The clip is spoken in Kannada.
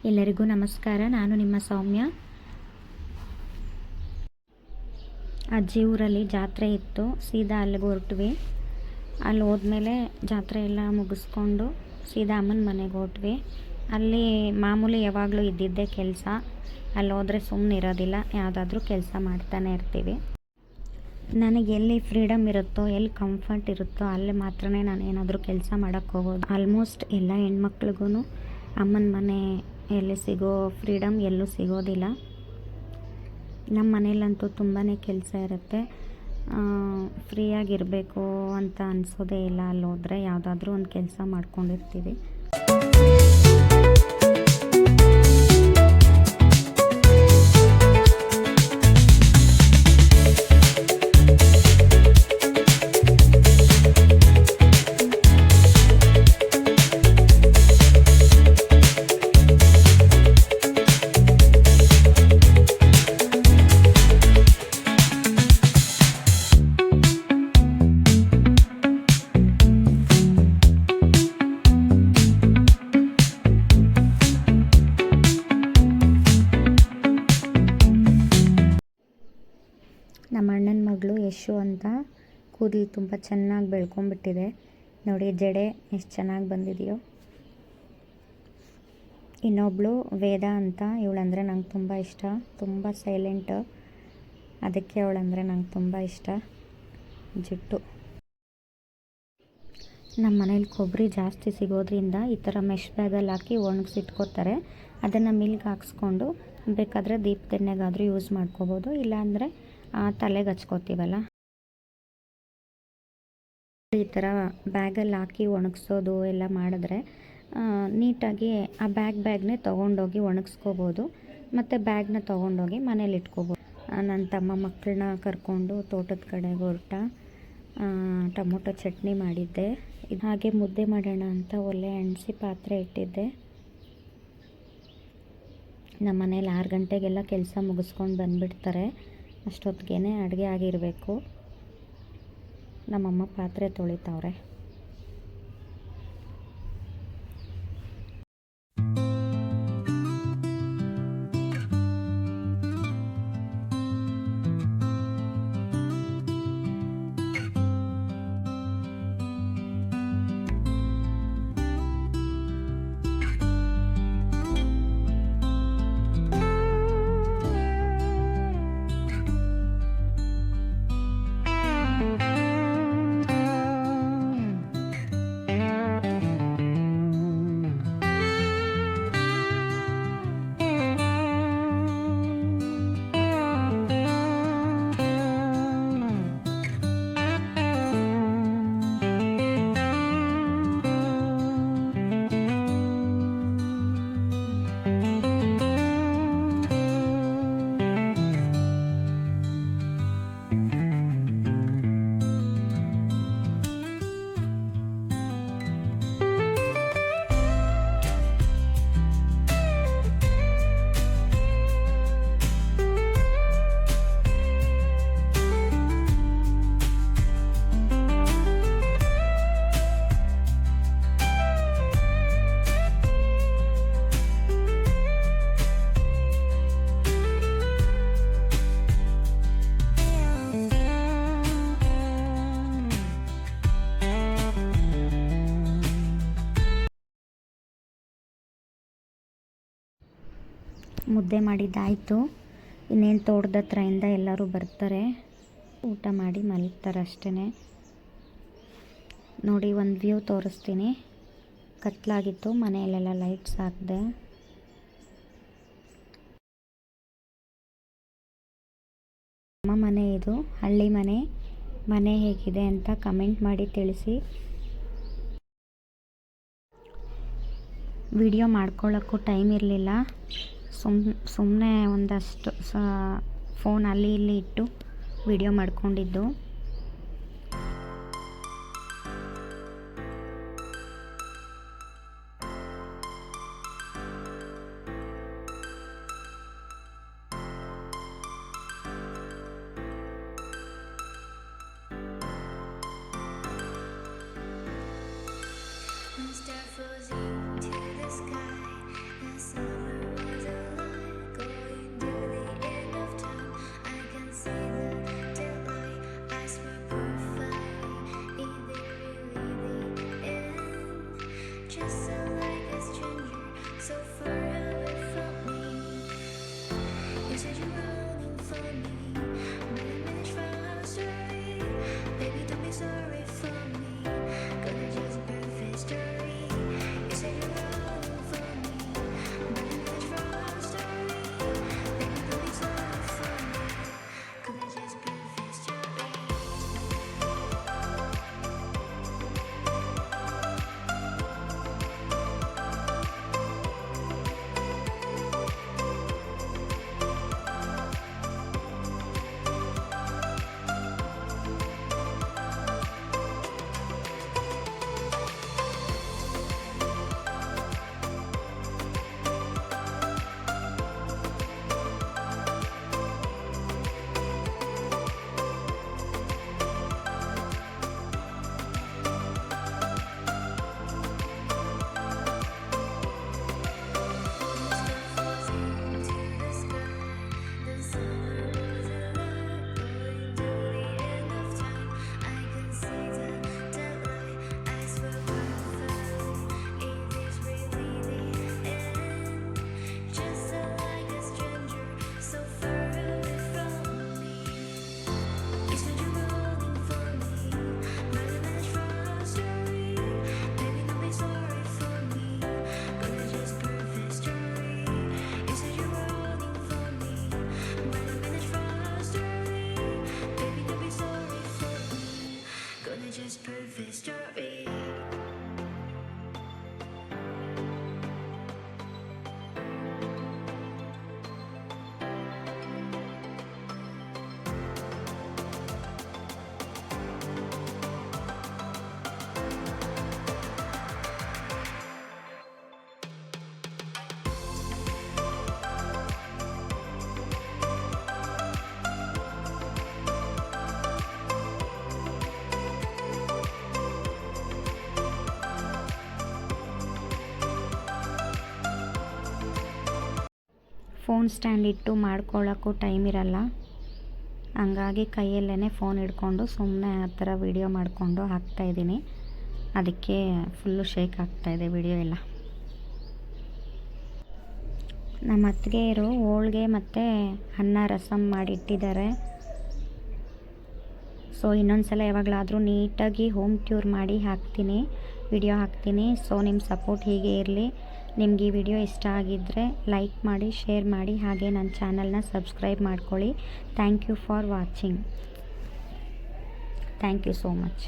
ಎಲ್ಲರಿಗೂ ನಮಸ್ಕಾರ. ನಾನು ನಿಮ್ಮ ಸೌಮ್ಯ. ಅಜ್ಜಿ ಊರಲ್ಲಿ ಜಾತ್ರೆ ಇತ್ತು, ಸೀದಾ ಅಲ್ಲಿಗೆ ಹೊರಟ್ವಿ. ಅಲ್ಲಿ ಹೋದ್ಮೇಲೆ ಜಾತ್ರೆ ಎಲ್ಲ ಮುಗಿಸ್ಕೊಂಡು ಸೀದಾ ಅಮ್ಮನ ಮನೆಗೆ ಹೊರಟ್ವಿ. ಅಲ್ಲಿ ಮಾಮೂಲಿ ಯಾವಾಗಲೂ ಇದ್ದಿದ್ದೇ ಕೆಲಸ. ಅಲ್ಲಿ ಹೋದರೆ ಸುಮ್ಮನೆ ಇರೋದಿಲ್ಲ, ಯಾವುದಾದ್ರೂ ಕೆಲಸ ಮಾಡ್ತಾನೆ ಇರ್ತೀವಿ. ನನಗೆ ಎಲ್ಲಿ ಫ್ರೀಡಮ್ ಇರುತ್ತೋ, ಎಲ್ಲಿ ಕಂಫರ್ಟ್ ಇರುತ್ತೋ ಅಲ್ಲಿ ಮಾತ್ರ ನಾನು ಏನಾದರೂ ಕೆಲಸ ಮಾಡೋಕ್ಕೆ ಹೋಗೋದು. ಆಲ್ಮೋಸ್ಟ್ ಎಲ್ಲ ಹೆಣ್ಮಕ್ಳಿಗೂ ಅಮ್ಮನ ಮನೆ ಎಲ್ಲಿ ಸಿಗೋ ಫ್ರೀಡಮ್ ಎಲ್ಲೂ ಸಿಗೋದಿಲ್ಲ. ನಮ್ಮ ಮನೇಲಂತೂ ತುಂಬಾ ಕೆಲಸ ಇರುತ್ತೆ. ಫ್ರೀಯಾಗಿರಬೇಕು ಅಂತ ಅನಿಸೋದೇ ಇಲ್ಲ. ಅಲ್ಲಿ ಹೋದರೆ ಯಾವುದಾದ್ರೂ ಒಂದು ಕೆಲಸ ಮಾಡ್ಕೊಂಡಿರ್ತೀವಿ. ನಮ್ಮ ಅಣ್ಣನ ಮಗಳು ಯಶು ಅಂತ, ಕೂದಲು ತುಂಬ ಚೆನ್ನಾಗಿ ಬೆಳ್ಕೊಂಬಿಟ್ಟಿದೆ ನೋಡಿ. ಜಡೆ ಎಷ್ಟು ಚೆನ್ನಾಗಿ ಬಂದಿದೆಯೋ. ಇನ್ನೊಬ್ಬಳು ವೇದ ಅಂತ, ಇವಳಂದರೆ ನಂಗೆ ತುಂಬ ಇಷ್ಟ. ತುಂಬ ಸೈಲೆಂಟ್, ಅದಕ್ಕೆ ಅವಳಂದರೆ ನಂಗೆ ತುಂಬ ಇಷ್ಟ. ಜುಟ್ಟು. ನಮ್ಮ ಮನೇಲಿ ಕೊಬ್ಬರಿ ಜಾಸ್ತಿ ಸಿಗೋದ್ರಿಂದ ಈ ಥರ ಮೆಶ್ ಬ್ಯಾಗಲ್ಲಿ ಹಾಕಿ ಒಣಗಿಸಿಟ್ಕೋತಾರೆ. ಅದನ್ನು ಮಿಲ್ಗೆ ಹಾಕ್ಸ್ಕೊಂಡು ಬೇಕಾದರೆ ದೀಪದೆಣ್ಣೆಗಾದರೂ ಯೂಸ್ ಮಾಡ್ಕೋಬೋದು, ಇಲ್ಲಾಂದರೆ ತಲೆಗೆ ಹಚ್ಕೋತೀವಲ್ಲ. ಈ ಥರ ಬ್ಯಾಗಲ್ಲಿ ಹಾಕಿ ಒಣಗಿಸೋದು ಎಲ್ಲ ಮಾಡಿದ್ರೆ ನೀಟಾಗಿ ಆ ಬ್ಯಾಗ್ನೇ ತೊಗೊಂಡೋಗಿ ಒಣಗಿಸ್ಕೋಬೋದು. ಮತ್ತು ಬ್ಯಾಗ್ನ ತೊಗೊಂಡೋಗಿ ಮನೇಲಿ ಇಟ್ಕೋಬೋದು. ನನ್ನ ತಮ್ಮ ಮಕ್ಕಳನ್ನ ಕರ್ಕೊಂಡು ತೋಟದ ಕಡೆಗೆ ಹೊರಟ. ಟೊಮೊಟೊ ಚಟ್ನಿ ಮಾಡಿದ್ದೆ. ಹಾಗೆ ಮುದ್ದೆ ಮಾಡೋಣ ಅಂತ ಒಲೆ ಅಂಟಿಸಿ ಪಾತ್ರೆ ಇಟ್ಟಿದ್ದೆ. ನಮ್ಮ ಮನೇಲಿ 6 ಗಂಟೆಗೆಲ್ಲ ಕೆಲಸ ಮುಗಿಸ್ಕೊಂಡು ಬಂದುಬಿಡ್ತಾರೆ. ಅಷ್ಟೊತ್ತಿಗೆ ಅಡುಗೆ ಆಗಿರಬೇಕು. ನಮ್ಮಮ್ಮ ಪಾತ್ರೆ ತೊಳಿತಾವ್ರೆ. ಮುದ್ದೆ ಮಾಡಿದ್ದಾಯಿತು. ಇನ್ನೇನು ತೋಟದ ಹತ್ರದಿಂದ ಎಲ್ಲರೂ ಬರ್ತಾರೆ, ಊಟ ಮಾಡಿ ಮಲಗ್ತಾರೆ ಅಷ್ಟೇ. ನೋಡಿ, ಒಂದು ವ್ಯೂ ತೋರಿಸ್ತೀನಿ. ಕತ್ಲಾಗಿತ್ತು, ಮನೆಯಲ್ಲೆಲ್ಲ ಲೈಟ್ಸ್ ಹಾಕಿದೆ. ನಮ್ಮ ಮನೆ ಇದು, ಹಳ್ಳಿ ಮನೆ ಹೇಗಿದೆ ಅಂತ ಕಮೆಂಟ್ ಮಾಡಿ ತಿಳಿಸಿ. ವಿಡಿಯೋ ಮಾಡ್ಕೊಳ್ಳೋಕ್ಕೂ ಟೈಮ್ ಇರಲಿಲ್ಲ. ಸುಮ್ಮನೆ ಒಂದಷ್ಟು ಫೋನ್ ಅಲ್ಲಿ ಇಲ್ಲಿ ಇಟ್ಟು ವಿಡಿಯೋ ಮಾಡ್ಕೊಂಡಿದ್ದು. Start floating to the sky. The summer phone stand ಇಟ್ಟು ಮಾಡ್ಕೊಳ್ಳೋಕ್ಕೂ ಟೈಮ್ ಇರಲ್ಲ, ಹಂಗಾಗಿ ಕೈಯಲ್ಲೇ ಫೋನ್ ಹಿಡ್ಕೊಂಡು ಸುಮ್ಮನೆ ಆ ಥರ ವೀಡಿಯೋ ಮಾಡಿಕೊಂಡು ಹಾಕ್ತಾಯಿದ್ದೀನಿ. ಅದಕ್ಕೆ ಫುಲ್ಲು ಶೇಕ್ ಆಗ್ತಾಯಿದೆ ವಿಡಿಯೋ ಎಲ್ಲ. ನಮ್ಮ ಅತ್ತಿಗೆಯರು ಹೋಳ್ಗೆ ಮತ್ತು ಅನ್ನ ರಸಮ್ ಮಾಡಿಟ್ಟಿದ್ದಾರೆ. ಸೊ ಇನ್ನೊಂದು ಸಲ ಯಾವಾಗಲಾದರೂ ನೀಟಾಗಿ ಹೋಮ್ ಟ್ಯೂರ್ ಮಾಡಿ ಹಾಕ್ತೀನಿ, ವಿಡಿಯೋ ಹಾಕ್ತೀನಿ. ಸೊ ನಿಮ್ಮ ಸಪೋರ್ಟ್ ಹೀಗೆ ಇರಲಿ. ನಿಮ್ಗೆ ಈ ವಿಡಿಯೋ ಇಷ್ಟ ಆಗಿದ್ದರೆ ಲೈಕ್ ಮಾಡಿ, ಶೇರ್ ಮಾಡಿ, ಹಾಗೆ ನನ್ನ ಚಾನಲ್ನ ಸಬ್ಸ್ಕ್ರೈಬ್ ಮಾಡ್ಕೊಳ್ಳಿ. Thank you for watching. Thank you so much.